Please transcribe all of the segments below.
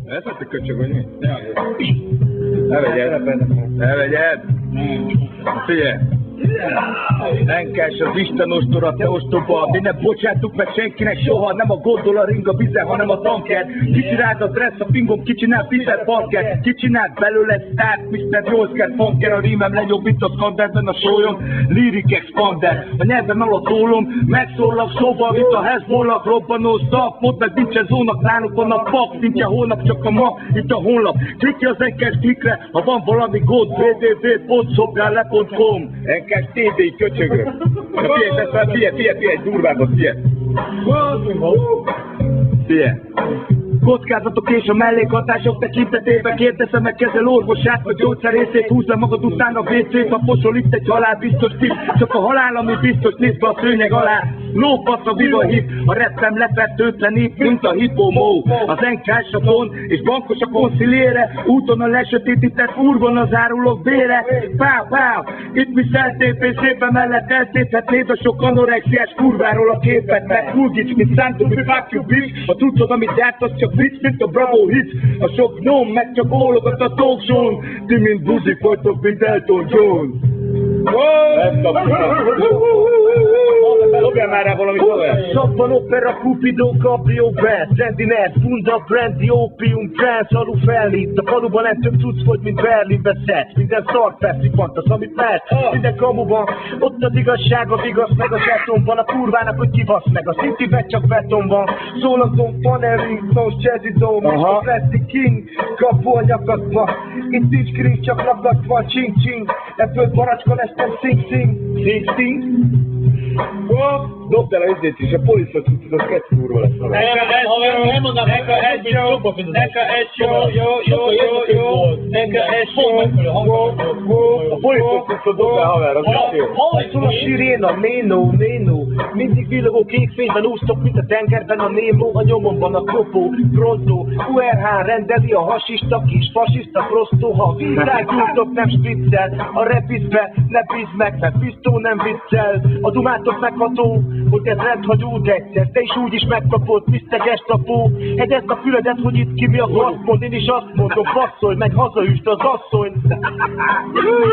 Ezt a köcsög, hogy mi? Ne vegyed! Figyelj! Enkás az Isten ostora, te ostoba, mi nem bocsátuk meg senkinek soha, nem a gondol a ring a vize, hanem a tanker. Kicsinált a dressz, a fingom, kicsinált Peter Parker, kicsinált belőle Start, Mr. Josker, Funker, a rímem legjobb, mint a Skanderben a sólyom, Lyric Expander, a nyelvem alatt szólom, megszólak szóval, mint a Hezbollah, robbanó szak, mondd meg Vincsenzónak, náluk van a pak, nincsen holnap, csak a ma, itt a honlap, klikki az Enkás klikre, ha van valami gond, www.szolgállap.com. Enkás TD köcsögről. Figyelj, durvábbat, figyelj. Kockázatok és a mellékhatások tekintetében kérdezem meg kezel orvosát, vagy gyógyszerészét, húzd le magad után a WC-t, ha posol itt egy halál biztos tipp, csak a halál, ami biztos nézd be a szőnyeg alá. Lófasz a viva hip, a reppem lefertőtlenít, mint a hipomó. Az Enkás a pont, és bankos a konsziliére, úton a lesötétített úrban az árulók bére. Pá, itt mi szeltépés, szépen mellett eltéphetnéd a sok anorexiás kurváról a képet, mert fulgics, mint Santo, mi fuck you bitch, a tudszod, amit gyártasz, csak vicc, mint a Bravo hit, a sok gnóm meg csak ólogat a talk show-n, ti mint buzi folytok, mint Elton John. Dobjál már rá valamit tovább. Szabban opera, Cupido, Caprio, Bass, Trendy Net, Funda, Brandy, Opium, Trance, alu felít. A faluban nem több cucc volt, mint Berlinbe szett. Minden szart fesztifantasz, amit mert. Minden kamuban, ott az igazság, a vigasz, meg a zsetonban. A kurvának, hogy kivasz meg. A Cityben csak beton van. Szólatom, panelring, Stones, Jazzy Dome, és a Plastic King. Kapu a nyakadba. Itt nincs kring, csak lakatva, csing-csing. Ebből baracska lesz, nem szing-szing. Szing-szing. Dobd el a izét is, a poliszot tudod, az kettő kurva lesz. Nem mondom, Enka egy jó, a poliszot tudod dobd el, haver, az kettő. Szól a siréna, Méno, mindig villogó kék fényben úsztok, mint a tengerben a Nemo, a nyomomban a kopó, Pronto, URH rendeli a hasista kis fasiszta prostó, ha vízzel gyújtok, nem spriccel, a repizbe ne bízd meg, mert pisztó nem viccel, a dumátok megható, hogy ez rendhagyó egyszer, te is úgy is megkapod, Mr. Gestapo, hegyezd a füledet, hogy itt ki mi a fasz mond, én is azt mondom, passzolj, meg hazaüst az asszony. Figyelj!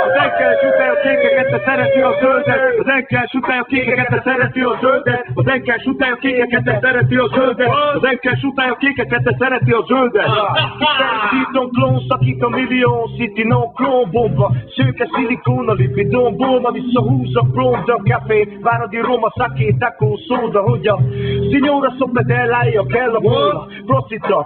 Az Enkás utálja a kékeket, te szereti a zöldet. Az Enkás utálja a kékeket, te szereti a zöldet. Az Enkás utálja a kékeket, te szereti a zöldet. Az Enkás utálja a kékeket, te szereti a zöldet. Szíton klón, szakít a millió, City no klón bomba, szőke szilikón a lipidonból, ma visszahúz a blond, a café, váradi roma, szaké, taco, szóda, hogy a szinyóra szoplet ellállja, kell a volna,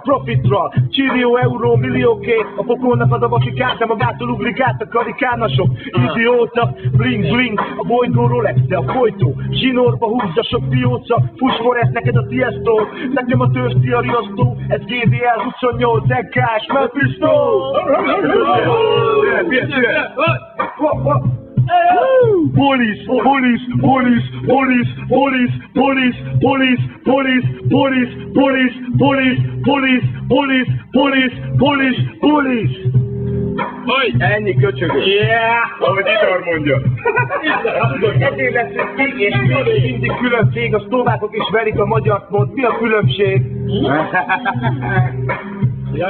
profitra, csillió, euró, millióké, a pokolnak ad a vasikát, de magától ugrik át a karikánasok, idióta, bling, a bolygó Rolex, de a folytó, zsinórba húzza sok pióca, fuss ez neked a Tiesto, nekem a törsti a riasztó, ez GDL 28, Enkás, Mephisto! Police! Ennyi köcsögös. Ahogy Idar mondja. Ezért leszünk még és mindig különbség, a szlovákok is verik a magyart, mond, mi a különbség? Ja.